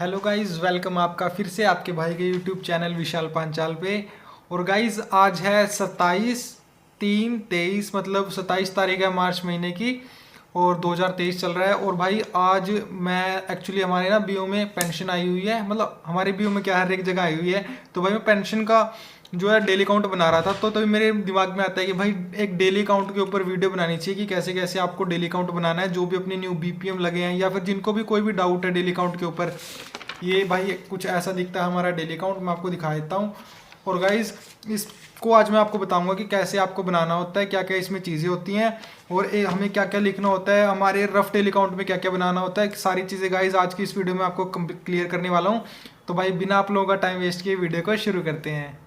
Hello guys, welcome आपका फिर से आपके भाई के यूट्यूब चैनल विशाल पांचाल पे। और गाइस आज है 27/3/23, मतलब 27 तारीख है मार्च महीने की और 2023 चल रहा है। और भाई आज मैं एक्चुअली हमारे ना बीओ में पेंशन आई हुई है, मतलब हमारे बीओ में क्या हर एक जगह आई हुई है। तो भाई मैं पेंशन का जो है डेली काउंट बना रहा था, तो तभी मेरे दिमाग में आता है कि भाई एक डेली काउंट के ऊपर वीडियो बनानी चाहिए कि कैसे कैसे आपको डेली काउंट बनाना है, जो भी अपने न्यू बीपीएम लगे हैं या फिर जिनको भी कोई भी डाउट है डेली काउंट के ऊपर। ये भाई कुछ ऐसा दिखता है हमारा डेली काउंट, मैं आपको दिखा देता हूँ। और गाइज इसको आज मैं आपको बताऊंगा कि कैसे आपको बनाना होता है, क्या क्या इसमें चीज़ें होती हैं और हमें क्या क्या लिखना होता है, हमारे रफ डेली काउंट में क्या क्या बनाना होता है। सारी चीज़ें गाइज आज की इस वीडियो में आपको क्लियर करने वाला हूँ। तो भाई बिना आप लोगों का टाइम वेस्ट किए वीडियो को शुरू करते हैं।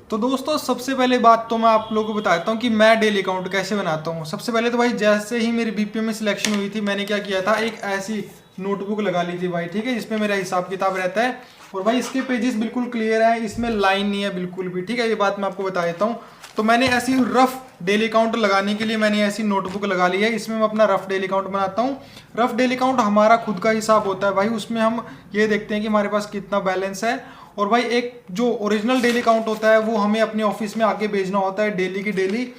तो दोस्तों सबसे पहले बात तो मैं आप लोगों को बता देता हूँ कि मैं डेली काउंट कैसे बनाता हूँ। सबसे पहले तो भाई जैसे ही मेरी बीपीएम में सिलेक्शन हुई थी, मैंने क्या किया था, एक ऐसी नोटबुक लगा ली थी भाई, ठीक है, जिसमें मेरा हिसाब किताब रहता है। और भाई इसके पेजेस बिल्कुल क्लियर है, इसमें लाइन नहीं है बिल्कुल भी, ठीक है, ये बात मैं आपको बता देता हूँ। तो मैंने ऐसी रफ डेली काउंट लगाने के लिए मैंने ऐसी नोटबुक लगा ली है, इसमें मैं अपना रफ डेली काउंट बनाता हूँ। रफ डेली काउंट हमारा खुद का हिसाब होता है भाई, उसमें हम ये देखते हैं कि हमारे पास कितना बैलेंस है। और भाई एक जो ओरिजिनल डेली काउंट होता है वो हमें अपने ऑफिस में आगे भेजना होता है डेली की डेली,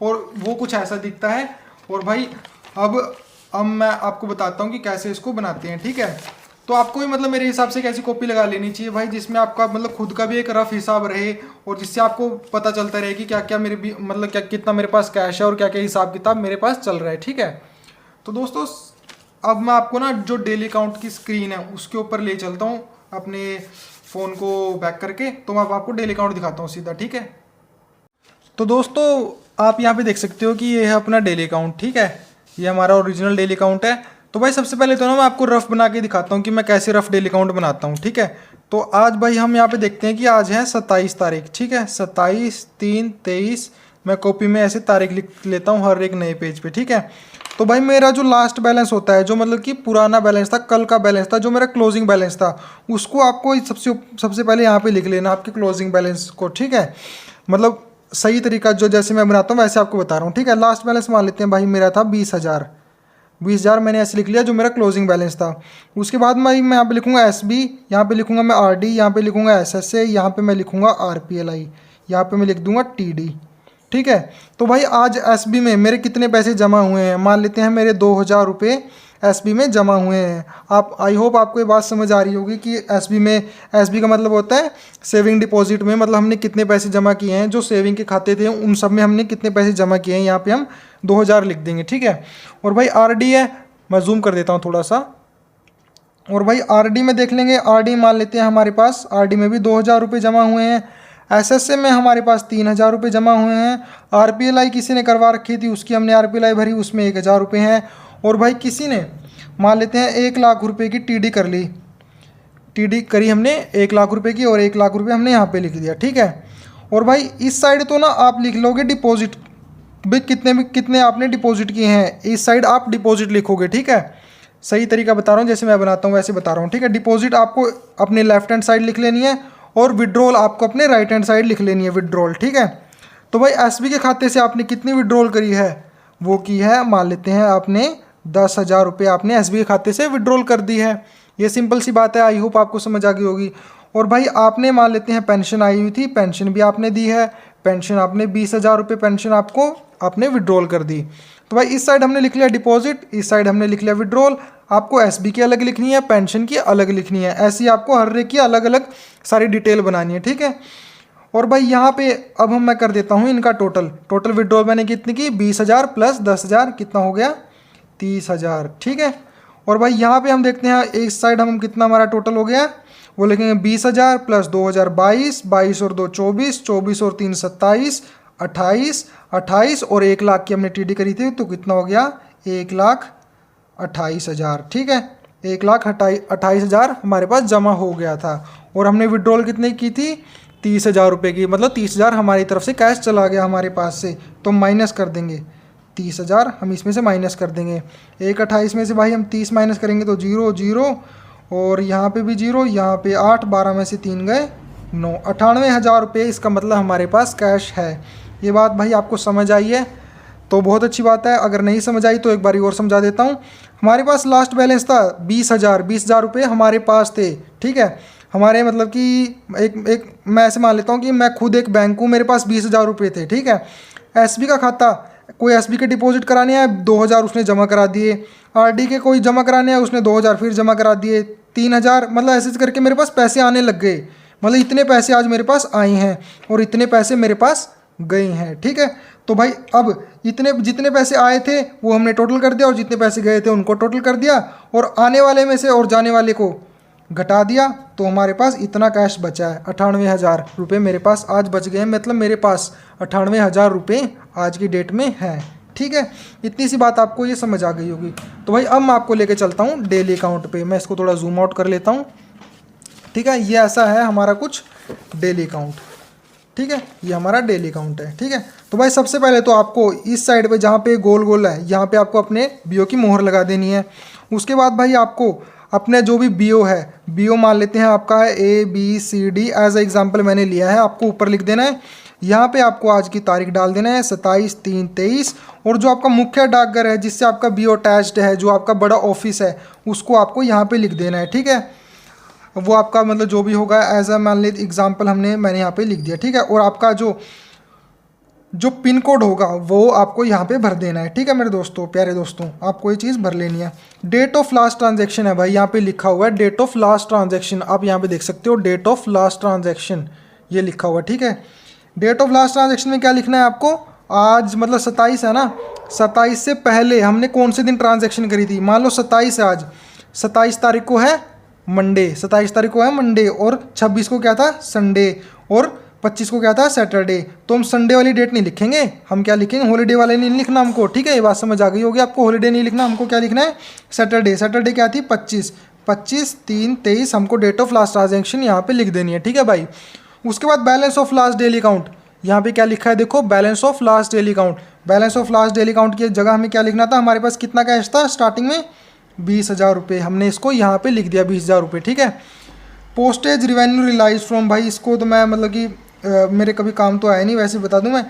और वो कुछ ऐसा दिखता है। और भाई अब मैं आपको बताता हूँ कि कैसे इसको बनाते हैं, ठीक है। तो आपको भी मतलब मेरे हिसाब से एक ऐसी कॉपी लगा लेनी चाहिए भाई, जिसमें आपका मतलब खुद का भी एक रफ हिसाब रहे और जिससे आपको पता चलता रहे कि क्या क्या मेरे भी मतलब क्या कितना मेरे पास कैश है और क्या क्या हिसाब किताब मेरे पास चल रहा है, ठीक है। तो दोस्तों अब मैं आपको ना जो डेली काउंट की स्क्रीन है उसके ऊपर ले चलता हूँ अपने फ़ोन को बैक करके, तो मैं अब आपको डेली काउंट दिखाता हूँ सीधा, ठीक है। तो दोस्तों आप यहाँ पे देख सकते हो कि ये है अपना डेली काउंट, ठीक है, ये हमारा ओरिजिनल डेली काउंट है। तो भाई सबसे पहले तो ना मैं आपको रफ बना के दिखाता हूँ कि मैं कैसे रफ डेली काउंट बनाता हूँ, ठीक है। तो आज भाई हम यहाँ पे देखते हैं कि आज है 27 तारीख, ठीक है, 27/3/23। मैं कॉपी में ऐसे तारीख लिख लेता हूँ हर एक नए पेज पे, ठीक है। तो भाई मेरा जो लास्ट बैलेंस होता है, जो मतलब कि पुराना बैलेंस था, कल का बैलेंस था, जो मेरा क्लोजिंग बैलेंस था, उसको आपको सबसे पहले यहाँ पे लिख लेना आपके क्लोजिंग बैलेंस को, ठीक है। मतलब सही तरीका जो जैसे मैं बनाता हूँ वैसे आपको बता रहा हूँ, ठीक है। लास्ट बैलेंस मान लेते हैं भाई, मेरा था 20,000 मैंने ऐसे लिख लिया जो मेरा क्लोजिंग बैलेंस था। उसके बाद मैं यहाँ पे लिखूंगा एसबी, यहाँ पे लिखूंगा मैं आरडी, यहाँ पे लिखूंगा एसएसए, यहाँ पे मैं लिखूंगा आरपीएलआई, यहाँ पे मैं लिख दूंगा टीडी, ठीक है। तो भाई आज एसबी में मेरे कितने पैसे जमा हुए हैं, मान लेते हैं मेरे 2,000 रुपये एसबी में जमा हुए हैं। आप आई होप आपको ये बात समझ आ रही होगी कि एसबी में, एसबी का मतलब होता है सेविंग डिपॉजिट में, मतलब हमने कितने पैसे जमा किए हैं, जो सेविंग के खाते थे उन सब में हमने कितने पैसे जमा किए हैं, यहाँ पे हम 2,000 लिख देंगे, ठीक है। और भाई आरडी है, मैं जूम कर देता हूँ थोड़ा सा। और भाई आरडी में देख लेंगे, आरडी मान लेते हैं हमारे पास आरडी में भी 2,000 रुपये जमा हुए हैं। एसएसए में हमारे पास 3,000 रुपये जमा हुए हैं। आरपीएलआई किसी ने करवा रखी थी, उसकी हमने आरपीएलआई भरी, उसमें 1,000 रुपये हैं। और भाई किसी ने मान लेते हैं 1,00,000 रुपये की टीडी कर ली, टीडी करी हमने 1,00,000 रुपये की, और 1,00,000 रुपये हमने यहाँ पे लिख दिया, ठीक है। और भाई इस साइड तो ना आप लिख लोगे डिपॉजिट, भाई कितने आपने डिपॉजिट किए हैं, इस साइड आप डिपॉजिट लिखोगे, ठीक है। सही तरीका बता रहा हूँ, जैसे मैं बनाता हूँ वैसे बता रहा हूँ, ठीक है। डिपॉजिट आपको अपने लेफ्ट हैंड साइड लिख लेनी है और विड्रॉल आपको अपने राइट हैंड साइड लिख लेनी है, विड्रॉल, ठीक है। तो भाई एसबी के खाते से आपने कितनी विड्रॉल करी है, वो की है मान लेते हैं आपने 10,000 रुपये आपने एसबी के खाते से विड्रॉल कर दी है। ये सिंपल सी बात है, आई होप आपको समझ आ गई होगी। और भाई आपने मान लेते हैं पेंशन आई हुई थी, पेंशन भी आपने दी है, पेंशन आपने 20,000 रुपये पेंशन आपको आपने विड्रॉल कर दी। तो भाई इस साइड हमने लिख लिया डिपॉजिट, इस साइड हमने लिख लिया विड्रॉल। आपको एसबी की अलग लिखनी है, पेंशन की अलग लिखनी है, ऐसी आपको हर एक की अलग अलग सारी डिटेल बनानी है, ठीक है। और भाई यहाँ पे अब मैं कर देता हूँ इनका टोटल विड्रॉल मैंने कितनी की, 20,000 प्लस 10,000 कितना हो गया, 30,000, ठीक है। और भाई यहाँ पे हम देखते हैं इस साइड हम कितना हमारा टोटल हो गया, वो लिखेंगे 20,000 प्लस 2,000 22 और 2 24, 24 और 3 27, 28 और 1,00,000 की हमने टीडी करी थी, तो कितना हो गया 1,28,000, ठीक है। 1,28,000 हमारे पास जमा हो गया था। और हमने विड्रॉल कितने की थी, 30,000 रुपये की, मतलब 30,000 हमारी तरफ से कैश चला गया हमारे पास से, तो माइनस कर देंगे 30,000, हम इसमें से माइनस कर देंगे। 1,28 में से भाई हम 30 माइनस करेंगे तो 0 0, और यहाँ पे भी 0, यहाँ पे 8, 12 में से 3 गए 9, 98,000 रुपये इसका मतलब हमारे पास कैश है। ये बात भाई आपको समझ आई है। तो बहुत अच्छी बात है। अगर नहीं समझ आई तो एक बारी और समझा देता हूँ। हमारे पास लास्ट बैलेंस था 20,000 रुपये हमारे पास थे, ठीक है। हमारे मतलब कि एक मैं ऐसे मान लेता हूँ कि मैं खुद एक बैंक हूँ, मेरे पास 20,000 रुपये थे, ठीक है। एसबी का खाता, कोई एसबी के डिपॉजिट कराने आए 2,000 उसने जमा करा दिए, आरडी के कोई जमा कराने आए उसने 2,000 फिर जमा करा दिए, 3,000, मतलब ऐसे करके मेरे पास पैसे आने लग गए। मतलब इतने पैसे आज मेरे पास आए हैं और इतने पैसे मेरे पास गए हैं, ठीक है। तो भाई अब इतने जितने पैसे आए थे वो हमने टोटल कर दिया और जितने पैसे गए थे उनको टोटल कर दिया और आने वाले में से और जाने वाले को घटा दिया, तो हमारे पास इतना कैश बचा है। 98,000 रुपये मेरे पास आज बच गए हैं, मतलब मेरे पास 98,000 रुपये आज की डेट में है, ठीक है। इतनी सी बात आपको ये समझ आ गई होगी। तो भाई अब मैं आपको लेके चलता हूँ डेली अकाउंट पे। मैं इसको थोड़ा जूम आउट कर लेता हूँ, ठीक है। ये ऐसा है हमारा कुछ डेली अकाउंट, ठीक है। ये हमारा डेली अकाउंट है, ठीक है। तो भाई सबसे पहले तो आपको इस साइड पे जहाँ पे गोल गोल है यहाँ पे आपको अपने बीओ की मोहर लगा देनी है। उसके बाद भाई आपको अपने जो भी बीओ है, बीओ मान लेते हैं आपका है ABCD, एज ए एग्जाम्पल मैंने लिया है, आपको ऊपर लिख देना है। यहाँ पे आपको आज की तारीख डाल देना है 27/3/23, और जो आपका मुख्य डाकघर है जिससे आपका बीओ अटैच्ड है, जो आपका बड़ा ऑफिस है, उसको आपको यहाँ पे लिख देना है, ठीक है। वो आपका मतलब जो भी होगा एज अ मान लीजिए एग्जाम्पल मैंने यहाँ पे लिख दिया, ठीक है। और आपका जो पिन कोड होगा वो आपको यहाँ पे भर देना है, ठीक है मेरे दोस्तों, प्यारे दोस्तों, आपको ये चीज़ भर लेनी है। डेट ऑफ लास्ट ट्रांजैक्शन है भाई, यहाँ पे लिखा हुआ है डेट ऑफ लास्ट ट्रांजैक्शन, आप यहाँ पे देख सकते हो डेट ऑफ लास्ट ट्रांजैक्शन ये लिखा हुआ है, ठीक है। डेट ऑफ लास्ट ट्रांजैक्शन में क्या लिखना है आपको, आज मतलब 27 है ना, 27 से पहले हमने कौन से दिन ट्रांजैक्शन करी थी। मान लो 27 है आज, 27 तारीख को है मंडे, 27 तारीख को है मंडे, और 26 को क्या था संडे, और 25 को क्या था सैटरडे। तो हम संडे वाली डेट नहीं लिखेंगे, हम क्या लिखेंगे, हॉलीडे वाले नहीं लिखना हमको, ठीक है। ये बात समझ आ गई होगी आपको, हॉलीडे नहीं लिखना हमको, क्या लिखना है सैटरडे। सैटरडे क्या थी 25/3/23, हमको डेट ऑफ लास्ट ट्रांजैक्शन यहाँ पे लिख देनी है, ठीक है भाई। उसके बाद balance of last daily account, यहाँ पे क्या लिखा है देखो, balance of last daily account. Balance of last daily account की जगह हमें क्या लिखना था, हमारे पास कितना कैश था स्टार्टिंग में 20,000 रुपये, हमने इसको यहाँ पे लिख दिया 20,000 रुपये, ठीक है। पोस्टेज रिवेन्यू रिलाइज फ्रॉम, भाई इसको तो मैं मतलब कि मेरे कभी काम तो आया नहीं, वैसे बता दूं मैं,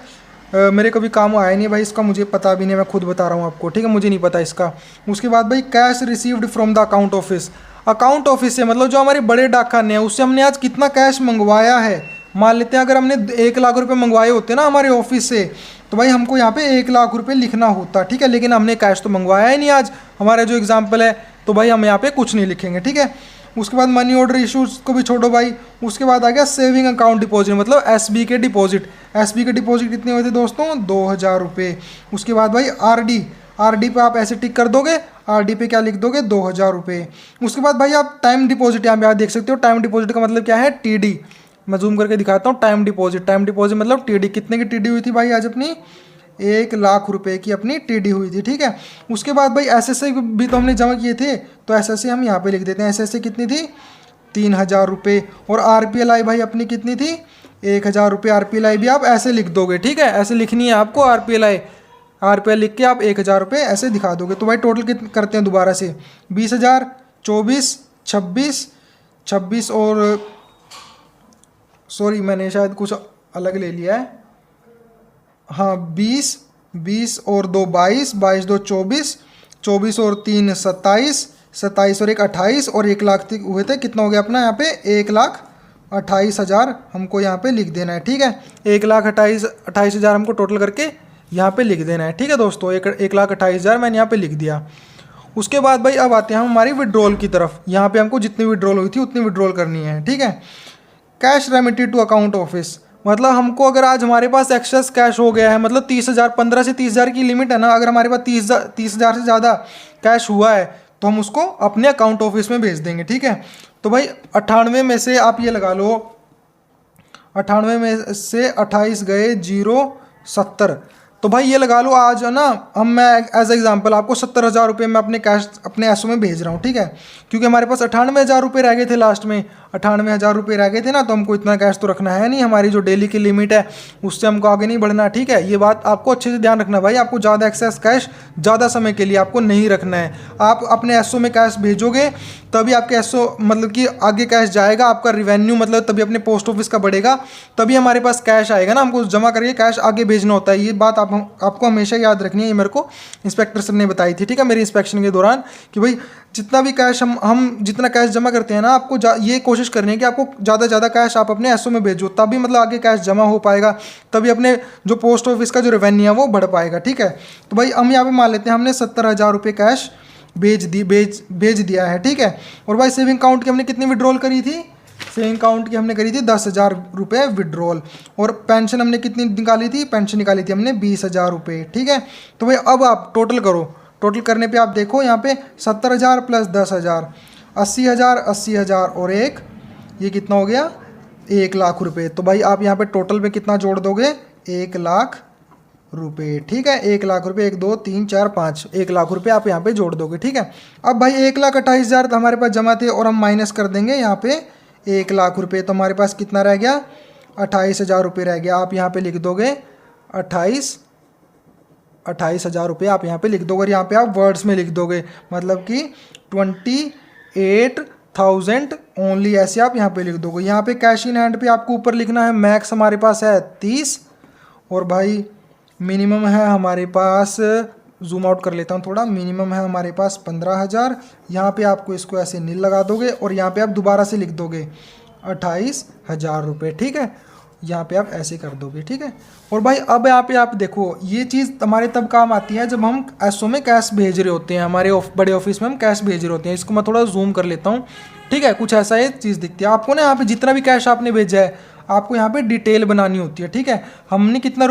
मेरे कभी काम आया नहीं भाई, इसका मुझे पता भी नहीं, मैं खुद बता रहा हूँ आपको, ठीक है, मुझे नहीं पता इसका। उसके बाद भाई cash received from the account office, account office से मतलब जो हमारे बड़े डाकखाने हैं उससे हमने आज कितना कैश मंगवाया है। मान लेते हैं अगर हमने 1 लाख रुपए मंगवाए होते ना हमारे ऑफिस से, तो भाई हमको यहाँ पे 1 लाख रुपए लिखना होता, ठीक है। लेकिन हमने कैश तो मंगवाया ही नहीं आज, हमारा जो एग्जाम्पल है, तो भाई हम यहाँ पे कुछ नहीं लिखेंगे, ठीक है। उसके बाद मनी ऑर्डर इशूज को भी छोड़ो भाई। उसके बाद आ गया सेविंग अकाउंट डिपॉजिट, मतलब एसबी के डिपॉजिट। एसबी के डिपॉजिट कितने हुए थे दोस्तों, 2,000 रुपये। उसके बाद भाई आरडी पे आप ऐसे टिक कर दोगे, आरडी पे क्या लिख दोगे 2,000 रुपये। उसके बाद भाई आप टाइम डिपॉजिट यहाँ पे आप देख सकते हो, टाइम डिपॉजिट का मतलब क्या है टीडी, मैं जूम करके दिखाता हूँ। टाइम डिपॉजिट मतलब टीडी, कितने की टीडी हुई थी भाई आज अपनी, 1 लाख रुपए की अपनी टीडी हुई थी, ठीक है। उसके बाद भाई एसएसए भी तो हमने जमा किए थे, तो एसएसए हम यहाँ पे लिख देते हैं। एसएसए कितनी थी 3,000 रुपये। और आरपीएलआई भाई अपनी कितनी थी 1,000 रुपये। आरपीएलआई भी आप ऐसे लिख दोगे, ठीक है, ऐसे लिखनी है आपको आरपीएल लिख के आप 1,000 रुपये ऐसे दिखा दोगे। तो भाई टोटल कितने करते हैं दोबारा से, 20,000, 24, 26 और सॉरी मैंने शायद कुछ अलग ले लिया है, हाँ 20 और 2 22, 22 2 24, 24 और 3 27, 27 और 1 28 और 1 लाख तक हुए थे। कितना हो गया अपना यहाँ पे 1,28,000 हमको यहाँ पे लिख देना है, ठीक है। 1,28,000 हमको टोटल करके यहाँ पे लिख देना है, ठीक है दोस्तों। 1,28,000 मैंने यहाँ पे लिख दिया। उसके बाद भाई अब आते हैं हम हमारी विड्रॉल की तरफ। यहाँ पे हमको जितनी विड्रॉल हुई थी उतनी विड्रॉल करनी है, ठीक है। Cash remitted to account office, मतलब हमको अगर आज हमारे पास एक्सेस कैश हो गया है, मतलब 30,000, 15 से 30,000 की लिमिट है ना, अगर हमारे पास 30,000 से ज़्यादा कैश हुआ है तो हम उसको अपने अकाउंट ऑफिस में भेज देंगे, ठीक है। तो भाई 98 में से आप ये लगा लो, 98 में से 28 गए 0 70, तो भाई ये लगा लो आज है ना, मैं एज एग्जांपल आपको 70,000 रुपये में अपने कैश अपने एसओ में भेज रहा हूँ, ठीक है। क्योंकि हमारे पास 98,000 रुपये रह गए थे लास्ट में, 98,000 रुपये रह गए थे ना, तो हमको इतना कैश तो रखना है नहीं, हमारी जो डेली की लिमिट है उससे हमको आगे नहीं बढ़ना, ठीक है। ये बात आपको अच्छे से ध्यान रखना भाई, आपको ज़्यादा एक्सेस कैश ज़्यादा समय के लिए आपको नहीं रखना है। आप अपने एसओ में कैश भेजोगे तभी आपके एसओ मतलब कि आगे कैश जाएगा, आपका रिवेन्यू मतलब तभी अपने पोस्ट ऑफिस का बढ़ेगा, तभी हमारे पास कैश आएगा ना, हमको जमा करके कैश आगे भेजना होता है। ये बात आप आपको हमेशा याद रखनी है, ये मेरे को इंस्पेक्टर सर ने बताई थी, ठीक है, मेरी इंस्पेक्शन के दौरान, कि भाई जितना भी कैश हम जितना कैश जमा करते हैं ना, आपको ये कोशिश करनी है कि आपको ज़्यादा से ज़्यादा कैश आप अपने एसओ में भेजो, तभी मतलब आगे कैश जमा हो पाएगा, तभी अपने जो पोस्ट ऑफिस का जो रेवेन्यू है वो बढ़ पाएगा, ठीक है। तो भाई हम यहाँ पे मान लेते हैं हमने 70,000 रुपये कैश भेज दिया है, ठीक है। और भाई सेविंग अकाउंट की हमने कितनी विड्रॉल करी थी, सेविंग अकाउंट की हमने करी थी 10,000 रुपये विड्रॉल। और पेंशन हमने कितनी निकाली थी, पेंशन निकाली थी हमने 20,000 रुपये, ठीक है। तो भाई अब आप टोटल करो, टोटल करने पे आप देखो यहाँ पे 70,000 प्लस 10,000 80,000, 80,000 और एक, ये कितना हो गया 1,00,000 रुपये। तो भाई आप यहाँ पे टोटल में कितना जोड़ दोगे, 1,00,000 रुपये, ठीक है। 1,00,000 रुपये, 1 2 3 4 5, 1,00,000 रुपये आप यहाँ पे जोड़ दोगे, ठीक है। अब भाई 1,28,000 हमारे पास जमा थे और हम माइनस कर देंगे यहाँ पे 1,00,000 रुपये, तो हमारे पास कितना रह गया, 28,000 रुपये रह गया। आप यहाँ पे लिख दोगे 28,000 रुपये आप यहाँ पे लिख दोगे, और यहाँ पे आप वर्ड्स में लिख दोगे, मतलब कि 28,000 ओनली, ऐसे आप यहाँ पे लिख दोगे। यहाँ पे कैश इन हैंड पे आपको ऊपर लिखना है, मैक्स हमारे पास है 30 और भाई मिनिमम है हमारे पास, जूम आउट कर लेता हूँ थोड़ा, मिनिमम है हमारे पास 15,000। यहाँ पे आपको इसको ऐसे नील लगा दोगे और यहाँ पे आप दोबारा से लिख दोगे 28,000 रुपये, ठीक है। यहाँ पे आप ऐसे कर दोगे, ठीक है। और भाई अब यहाँ पे आप देखो, ये चीज़ हमारे तब काम आती है जब हम एसओ में कैश भेज रहे होते हैं, हमारे बड़े ऑफिस में हम कैश भेज रहे होते हैं। इसको मैं थोड़ा जूम कर लेता हूँ, ठीक है। कुछ ऐसा ये चीज़ दिखती है आपको ना, यहाँ पे जितना भी कैश आपने भेजा है आपको यहाँ पे डिटेल बनानी होती है, ठीक है। हमने कितने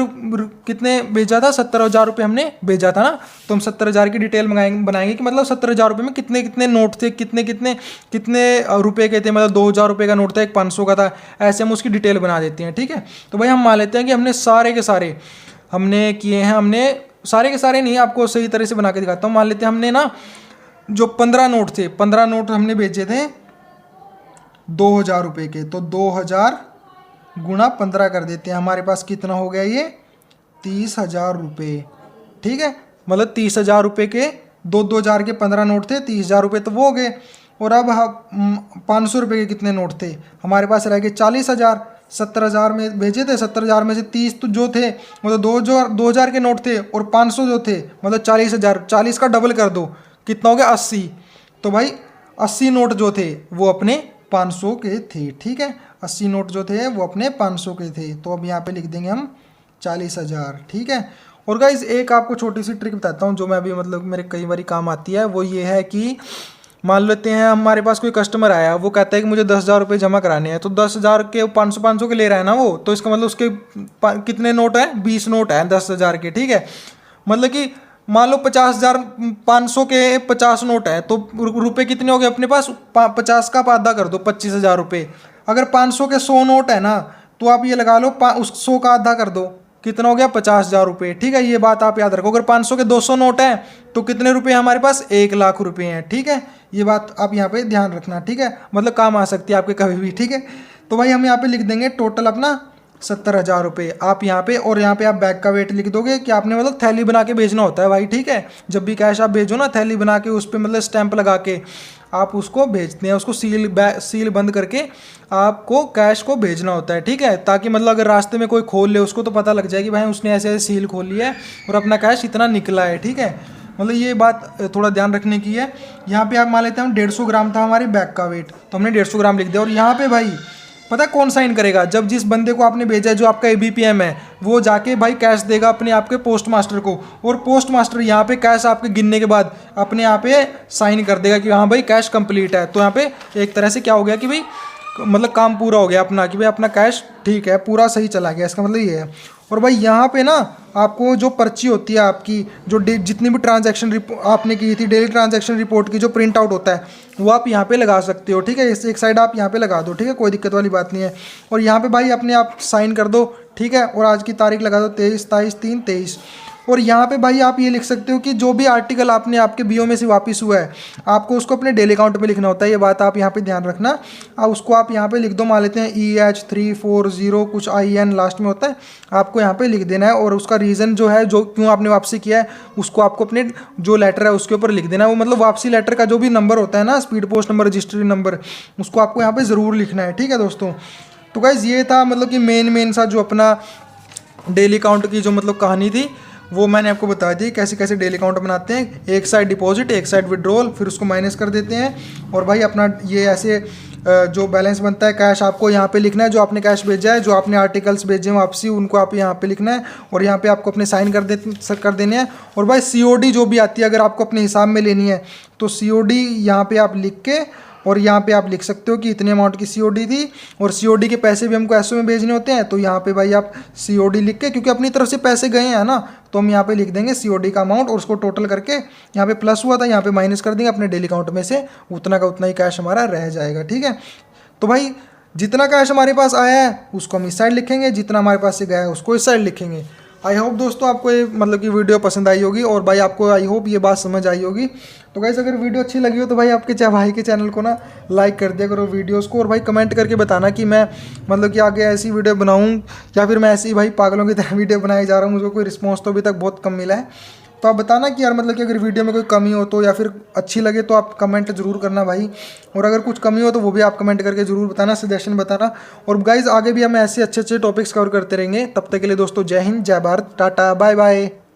भेजा था, 70,000 रुपये हमने भेजा था ना, तो हम 70,000 की डिटेल बनाएंगे कि मतलब 70,000 रुपये में कितने कितने नोट थे, कितने कितने कितने रुपए के थे, मतलब 2,000 रुपये का नोट था, एक 500 का था, ऐसे हम उसकी डिटेल बना देते हैं, ठीक है। तो भाई हम मान लेते हैं कि हमने सारे के सारे हमने किए हैं, हमने सारे के सारे नहीं, आपको सही तरह से बना के दिखाता हूँ। मान लेते हैं हमने ना जो 15 नोट थे, 15 नोट हमने भेजे थे 2,000 रुपये के, तो 2,000 गुणा 15 कर देते हैं, हमारे पास कितना हो गया ये 30,000 रुपये, ठीक है। मतलब 30,000 रुपये के 2,000 के 15 नोट थे, 30,000 रुपये तो वो हो गए। और अब 500 रुपये के कितने नोट थे, हमारे पास रह गए 40,000। 70,000 में भेजे थे, 70,000 में से 30 तो जो थे मतलब 2,000 के नोट थे, और 500 जो थे मतलब 40,000, 40 का डबल कर दो, कितना हो गया 80। तो भाई 80 नोट जो थे वो अपने 500 के थे, ठीक है। 80 नोट जो थे वो अपने 500 के थे, तो अब यहाँ पे लिख देंगे हम 40,000, ठीक है। और गाइज एक आपको छोटी सी ट्रिक बताता हूँ जो मैं अभी मतलब मेरे कई बार काम आती है, वो ये है कि मान लेते हैं हमारे पास कोई कस्टमर आया, वो कहता है कि मुझे 10,000 रुपये जमा कराने हैं, तो 10,000 के 500 के ले रहा है ना वो, तो इसका मतलब उसके कितने नोट हैं, 20 नोट हैं 10,000 के, ठीक है। मतलब कि मान लो 50,000, 500 के 50 नोट है, तो रुपए कितने हो गए अपने पास, 50 का आप आधा कर दो 25,000 रुपये। अगर 500 के 100 नोट है ना, तो आप ये लगा लो उस 100 का आधा कर दो, कितना हो गया 50,000 रुपये, ठीक है। ये बात आप याद रखो। अगर 500 के 200 नोट हैं तो कितने रुपए हमारे पास, 1,00,000 रुपये हैं, ठीक है। ये बात आप यहाँ पे ध्यान रखना, ठीक है, मतलब काम आ सकती है आपके कभी भी, ठीक है। तो भाई हम यहाँ पे लिख देंगे टोटल अपना 70,000 रुपये आप यहाँ पे, और यहाँ पे आप बैग का वेट लिख दोगे कि आपने मतलब थैली बना के भेजना होता है भाई, ठीक है। जब भी कैश आप भेजो ना, थैली बना के उस पर मतलब स्टैंप लगा के आप उसको भेजते हैं, उसको सील बंद करके आपको कैश को भेजना होता है, ठीक है। ताकि मतलब अगर रास्ते में कोई खोल ले उसको तो पता लग जाए कि भाई उसने ऐसे ऐसे सील खोल लिया है और अपना कैश इतना निकला है, ठीक है। मतलब ये बात थोड़ा ध्यान रखने की है। यहाँ पे आप मान लेते हैं 150 ग्राम था हमारे बैग का वेट, तो हमने 150 ग्राम लिख दिया। और यहाँ पे भाई पता है कौन साइन करेगा, जब जिस बंदे को आपने भेजा है जो आपका ABPM है, वो जाके भाई कैश देगा अपने आपके पोस्ट मास्टर को, और पोस्ट मास्टर यहाँ पे कैश आपके गिनने के बाद अपने यहाँ पे साइन कर देगा कि हाँ भाई कैश कंप्लीट है। तो यहाँ पे एक तरह से क्या हो गया कि भाई मतलब काम पूरा हो गया अपना, कि भाई अपना कैश ठीक है पूरा सही चला गया, इसका मतलब ये है। और भाई यहाँ पे ना आपको जो पर्ची होती है आपकी, जो जितनी भी ट्रांजैक्शन आपने की थी, डेली ट्रांजैक्शन रिपोर्ट की जो प्रिंट आउट होता है, वो आप यहाँ पे लगा सकते हो, ठीक है। इस एक साइड आप यहाँ पे लगा दो, ठीक है, कोई दिक्कत वाली बात नहीं है। और यहाँ पे भाई अपने आप साइन कर दो, ठीक है। और आज की तारीख लगा दो 23/23/23। और यहाँ पे भाई आप ये लिख सकते हो कि जो भी आर्टिकल आपने आपके बीओ में से वापस हुआ है आपको उसको अपने डेली अकाउंट में लिखना होता है, ये बात आप यहाँ पे ध्यान रखना। अब उसको आप यहाँ पे लिख दो, मान लेते हैं EH340 कुछ IN लास्ट में होता है, आपको यहाँ पे लिख देना है। और उसका रीज़न जो है, जो क्यों आपने वापसी किया है, उसको आपको अपने जो लेटर है उसके ऊपर लिख देना है। वो मतलब वापसी लेटर का जो भी नंबर होता है ना, speed post number, registry number, उसको आपको यहाँ पर ज़रूर लिखना है, ठीक है दोस्तों। तो गाइज़ ये था मतलब कि मेन सा जो अपना डेली अकाउंट की जो मतलब कहानी थी। वो मैंने आपको बता दी कैसे कैसे डेली अकाउंट बनाते हैं। एक साइड डिपॉजिट, एक साइड विड्रॉल, फिर उसको माइनस कर देते हैं। और भाई अपना ये ऐसे जो बैलेंस बनता है कैश आपको यहाँ पे लिखना है, जो आपने कैश भेजा है, जो आपने आर्टिकल्स भेजे हैं वापसी, उनको आप यहाँ पे लिखना है और यहाँ पे आपको अपने साइन कर देने हैं। और भाई सीओडी जो भी आती है अगर आपको अपने हिसाब में लेनी है तो सीओडी यहाँ पे आप लिख के और यहाँ पे आप लिख सकते हो कि इतने अमाउंट की सीओडी थी और सीओडी के पैसे भी हमको एसओ में भेजने होते हैं। तो यहाँ पे भाई आप सीओडी लिख के, क्योंकि अपनी तरफ से पैसे गए हैं ना, तो हम यहाँ पे लिख देंगे सीओडी का अमाउंट और उसको टोटल करके यहाँ पे प्लस हुआ था यहाँ पे माइनस कर देंगे अपने डेली अकाउंट में से, उतना का उतना ही कैश हमारा रह जाएगा। ठीक है, तो भाई जितना कैश हमारे पास आया है उसको हम इस साइड लिखेंगे, जितना हमारे पास से गया है उसको इस साइड लिखेंगे। आई होप दोस्तों आपको ये मतलब कि वीडियो पसंद आई होगी और भाई आपको आई होप ये बात समझ आई होगी। तो गाइस अगर वीडियो अच्छी लगी हो तो भाई आपके भाई के चैनल को ना लाइक कर दिया करो वीडियोस को, और भाई कमेंट करके बताना कि मैं मतलब कि आगे ऐसी वीडियो बनाऊं या फिर मैं ऐसी भाई पागलों की तरह वीडियो बनाई जा रहा हूँ। मुझको कोई रिस्पॉन्स तो अभी तक बहुत कम मिला है। तो आप बताना कि यार मतलब कि अगर वीडियो में कोई कमी हो तो, या फिर अच्छी लगे तो आप कमेंट जरूर करना भाई, और अगर कुछ कमी हो तो वो भी आप कमेंट करके जरूर बताना, सजेशन बताना। और गाइज आगे भी हम ऐसे अच्छे अच्छे टॉपिक्स कवर करते रहेंगे। तब तक के लिए दोस्तों जय हिंद, जय भारत, टाटा, बाय बाय।